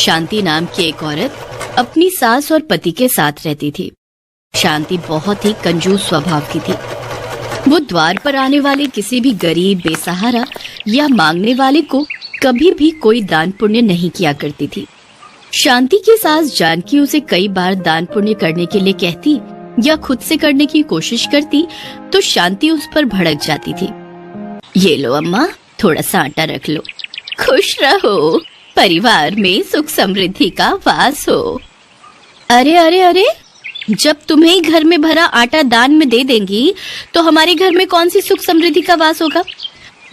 शांति नाम की एक औरत अपनी सास और पति के साथ रहती थी। शांति बहुत ही कंजूस स्वभाव की थी। वो द्वार पर आने वाले किसी भी गरीब, बेसहारा या मांगने वाले को कभी भी कोई दान पुण्य नहीं किया करती थी। शांति की सास जानकी उसे कई बार दान पुण्य करने के लिए कहती या खुद से करने की कोशिश करती तो शांति उस पर भड़क जाती थी। ये लो अम्मा, थोड़ा सा आटा रख लो, खुश रहो, परिवार में सुख समृद्धि का वास हो। अरे अरे अरे, जब तुम्हें ही घर में भरा आटा दान में दे देंगी तो हमारे घर में कौन सी सुख समृद्धि का वास होगा।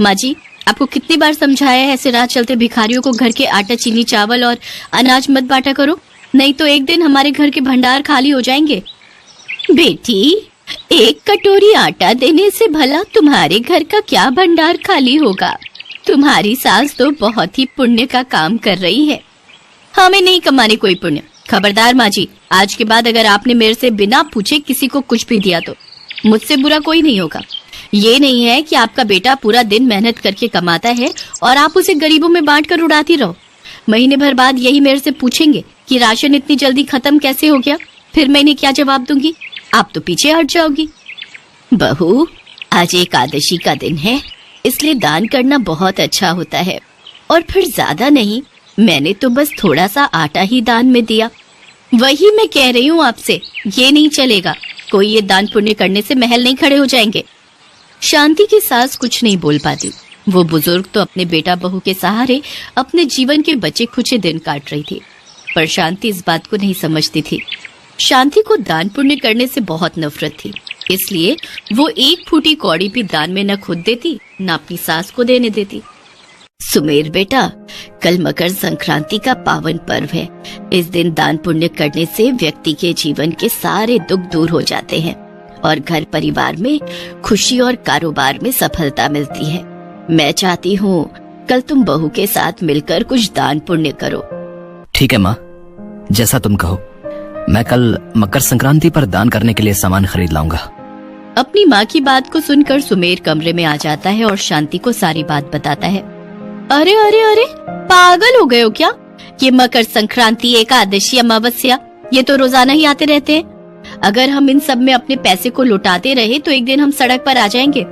माँ जी, आपको कितनी बार समझाया है ऐसे राह चलते भिखारियों को घर के आटा, चीनी, चावल और अनाज मत बांटा करो, नहीं तो एक दिन हमारे घर के भंडार खाली हो जाएंगे। बेटी, एक कटोरी आटा देने से भला तुम्हारे घर का क्या भंडार खाली होगा। तुम्हारी सास तो बहुत ही पुण्य का काम कर रही है, हमें नहीं कमाने कोई पुण्य। खबरदार माँ जी, आज के बाद अगर आपने मेरे से बिना पूछे किसी को कुछ भी दिया तो मुझसे बुरा कोई नहीं होगा। ये नहीं है कि आपका बेटा पूरा दिन मेहनत करके कमाता है और आप उसे गरीबों में बांट कर उड़ाती रहो। महीने भर बाद यही मेरे से पूछेंगे कि राशन इतनी जल्दी खत्म कैसे हो गया, फिर मैं इन्हें क्या जवाब दूंगी। आप तो पीछे हट जाओगी। बहू, आज एकादशी का दिन है, इसलिए दान करना बहुत अच्छा होता है। और फिर ज्यादा नहीं, मैंने तो बस थोड़ा सा आटा ही दान में दिया। वही मैं कह रही हूँ आपसे, ये नहीं चलेगा। कोई ये दान पुण्य करने से महल नहीं खड़े हो जाएंगे। शांति की सास कुछ नहीं बोल पाती। वो बुजुर्ग तो अपने बेटा बहू के सहारे अपने जीवन के बचे खुचे दिन काट रही थी, पर शांति इस बात को नहीं समझती थी। शांति को दान पुण्य करने से बहुत नफरत थी, इसलिए वो एक फूटी कौड़ी भी दान में न खुद देती न अपनी सास को देने देती। सुमेर बेटा, कल मकर संक्रांति का पावन पर्व है। इस दिन दान पुण्य करने से व्यक्ति के जीवन के सारे दुख दूर हो जाते हैं और घर परिवार में खुशी और कारोबार में सफलता मिलती है। मैं चाहती हूँ कल तुम बहू के साथ मिलकर कुछ दान पुण्य करो। ठीक है माँ, जैसा तुम कहो। मैं कल मकर संक्रांति पर दान करने के लिए सामान खरीद लाऊंगा। अपनी माँ की बात को सुनकर सुमेर कमरे में आ जाता है और शांति को सारी बात बताता है। अरे अरे अरे, पागल हो गए हो क्या? ये मकर संक्रांति, एकादशी, अमावस्या, ये तो रोजाना ही आते रहते हैं। अगर हम इन सब में अपने पैसे को लुटाते रहे तो एक दिन हम सड़क पर आ जाएंगे।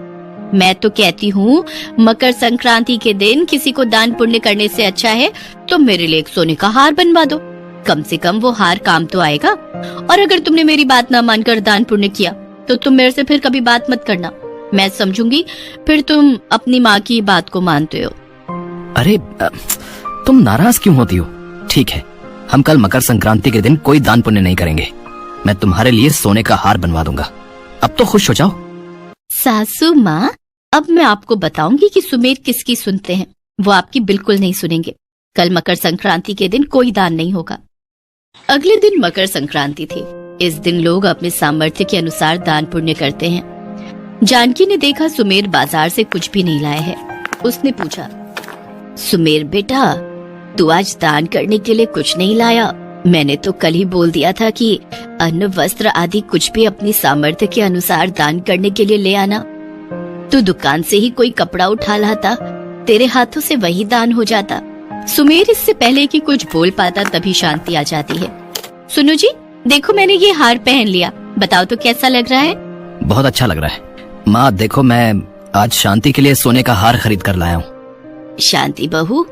मैं तो कहती हूँ मकर संक्रांति के दिन किसी को दान पुण्य करने से अच्छा है तो मेरे लिए एक सोने का हार बनवा दो। कम से कम वो हार काम तो आएगा। और अगर तुमने मेरी बात ना मानकर दान पुण्य किया तो तुम मेरे से फिर कभी बात मत करना। मैं समझूंगी फिर तुम अपनी माँ की बात को मानते हो। अरे तुम नाराज क्यों होती हो? ठीक है, हम कल मकर संक्रांति के दिन कोई दान पुण्य नहीं करेंगे। मैं तुम्हारे लिए सोने का हार बनवा दूंगा। अब तो खुश हो जाओ। सासू माँ, अब मैं आपको बताऊंगी कि सुमेर किसकी सुनते हैं। वो आपकी बिल्कुल नहीं सुनेंगे। कल मकर संक्रांति के दिन कोई दान नहीं होगा। अगले दिन मकर संक्रांति थी। इस दिन लोग अपने सामर्थ्य के अनुसार दान पुण्य करते हैं। जानकी ने देखा सुमेर बाजार से कुछ भी नहीं लाया है। उसने पूछा, सुमेर बेटा, तू आज दान करने के लिए कुछ नहीं लाया? मैंने तो कल ही बोल दिया था कि अन्न, वस्त्र आदि कुछ भी अपनी सामर्थ्य के अनुसार दान करने के लिए ले आना। तू दुकान से ही कोई कपड़ा उठा लाता, तेरे हाथों से वही दान हो जाता। सुमेर इससे पहले कि कुछ बोल पाता तभी शांति आ जाती है। सुनो जी, देखो मैंने ये हार पहन लिया, बताओ तो कैसा लग रहा है? बहुत अच्छा लग रहा है माँ। देखो, मैं आज शांति के लिए सोने का हार खरीद कर लाया हूँ। शांति बहू,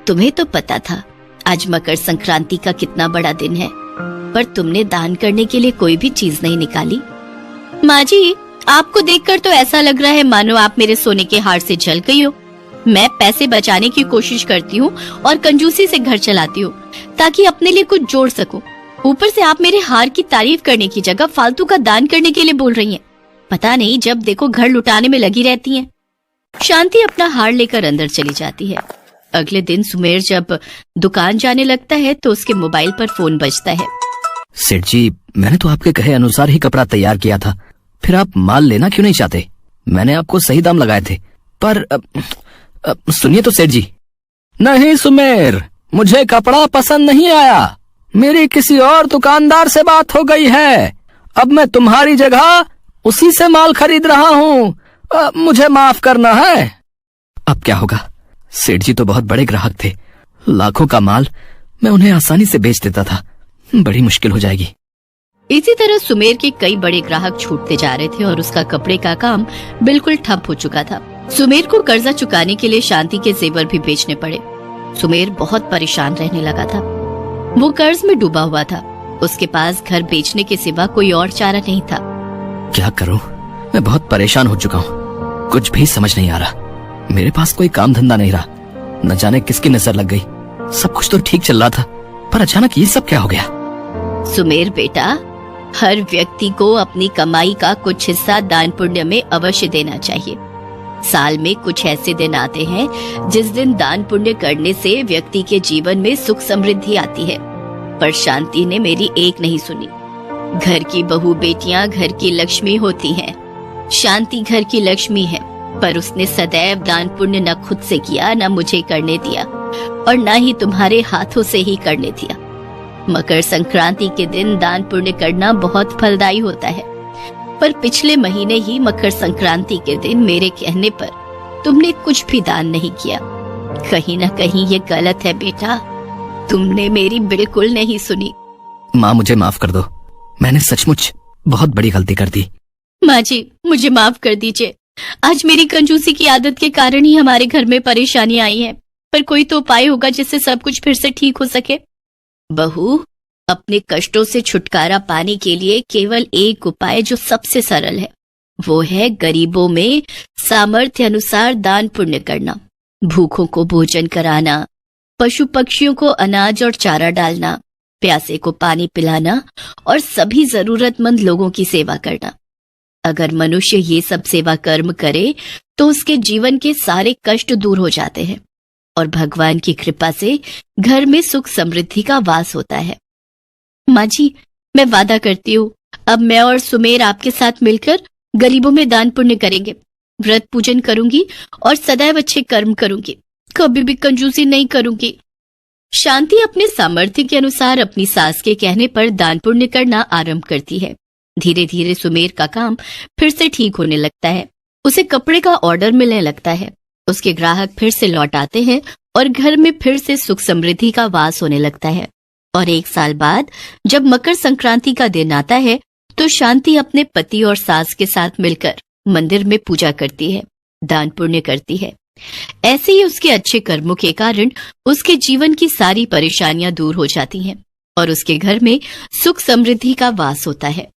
तुम्हें तो पता था आज मकर संक्रांति का कितना बड़ा दिन है, पर तुमने दान करने के लिए कोई भी चीज नहीं निकाली। माँ जी, आपको देखकर तो ऐसा लग रहा है मानो आप मेरे सोने के हार से जल गई हो। मैं पैसे बचाने की कोशिश करती हूँ और कंजूसी से घर चलाती हूँ ताकि अपने लिए कुछ जोड़ सकूं। ऊपर से आप मेरे हार की तारीफ करने की जगह फालतू का दान करने के लिए बोल रही हैं। पता नहीं जब देखो घर लुटाने में लगी रहती हैं। शांति अपना हार लेकर अंदर चली जाती है। अगले दिन सुमेर जब दुकान जाने लगता है तो उसके मोबाइल पर फोन बजता है। सेठ जी, मैंने तो आपके कहे अनुसार ही कपड़ा तैयार किया था, फिर आप माल लेना क्यों नहीं चाहते? मैंने आपको सही दाम लगाए थे। पर सुनिए तो सेठ जी। नहीं सुमेर, मुझे कपड़ा पसंद नहीं आया। मेरी किसी और दुकानदार से बात हो गई है। अब मैं तुम्हारी जगह उसी से माल खरीद रहा हूँ। मुझे माफ करना है। अब क्या होगा? सेठ जी तो बहुत बड़े ग्राहक थे। लाखों का माल मैं उन्हें आसानी से बेच देता था। बड़ी मुश्किल हो जाएगी। इसी तरह सुमेर के कई बड़े ग्राहक छूटते जा रहे थे और उसका कपड़े का काम बिल्कुल ठप हो चुका था। सुमेर को कर्जा चुकाने के लिए शांति के जेवर भी बेचने पड़े। सुमेर बहुत परेशान रहने लगा था। वो कर्ज में डूबा हुआ था। उसके पास घर बेचने के सिवा कोई और चारा नहीं था। क्या करूं? मैं बहुत परेशान हो चुका हूँ। कुछ भी समझ नहीं आ रहा। मेरे पास कोई काम धंधा नहीं रहा। न जाने किसकी नजर लग गई। सब कुछ तो ठीक चल रहा था, पर अचानक ये सब क्या हो गया? सुमेर बेटा, हर व्यक्ति को अपनी कमाई का कुछ हिस्सा दान पुण्य में अवश्य देना चाहिए। साल में कुछ ऐसे दिन आते हैं जिस दिन दान पुण्य करने से व्यक्ति के जीवन में सुख समृद्धि आती है। पर शांति ने मेरी एक नहीं सुनी। घर की बहू बेटियां घर की लक्ष्मी होती हैं। शांति घर की लक्ष्मी है, पर उसने सदैव दान पुण्य न खुद से किया, न मुझे करने दिया और न ही तुम्हारे हाथों से ही करने दिया। मकर संक्रांति के दिन दान पुण्य करना बहुत फलदायी होता है, पर पिछले महीने ही मकर संक्रांति के दिन मेरे कहने पर तुमने कुछ भी दान नहीं किया। कहीं न कहीं ये गलत है बेटा। तुमने मेरी बिल्कुल नहीं सुनी। माँ, मुझे माफ कर दो। मैंने सचमुच बहुत बड़ी गलती कर दी। माँ जी, मुझे माफ कर दीजिए। आज मेरी कंजूसी की आदत के कारण ही हमारे घर में परेशानी आई है, पर कोई तो उपाय होगा जिससे सब कुछ फिर से ठीक हो सके। बहू, अपने कष्टों से छुटकारा पाने के लिए केवल एक उपाय जो सबसे सरल है, वो है गरीबों में सामर्थ्य अनुसार दान पुण्य करना। भूखों को भोजन कराना, पशु पक्षियों को अनाज और चारा डालना, प्यासे को पानी पिलाना और सभी जरूरतमंद लोगों की सेवा करना। अगर मनुष्य ये सब सेवा कर्म करे तो उसके जीवन के सारे कष्ट दूर हो जाते हैं और भगवान की कृपा से घर में सुख समृद्धि का वास होता है। माँ जी, मैं वादा करती हूँ, अब मैं और सुमेर आपके साथ मिलकर गरीबों में दान पुण्य करेंगे। व्रत पूजन करूंगी और सदैव अच्छे कर्म करूंगी। कभी भी कंजूसी नहीं करूंगी। शांति अपने सामर्थ्य के अनुसार अपनी सास के कहने पर दान पुण्य करना आरंभ करती है। धीरे धीरे सुमेर का काम फिर से ठीक होने लगता है। उसे कपड़े का ऑर्डर मिलने लगता है। उसके ग्राहक फिर से लौट आते हैं और घर में फिर से सुख समृद्धि का वास होने लगता है। और 1 साल बाद जब मकर संक्रांति का दिन आता है तो शांति अपने पति और सास के साथ मिलकर मंदिर में पूजा करती है, दान पुण्य करती है। ऐसे ही उसके अच्छे कर्मों के कारण उसके जीवन की सारी परेशानियां दूर हो जाती हैं और उसके घर में सुख समृद्धि का वास होता है।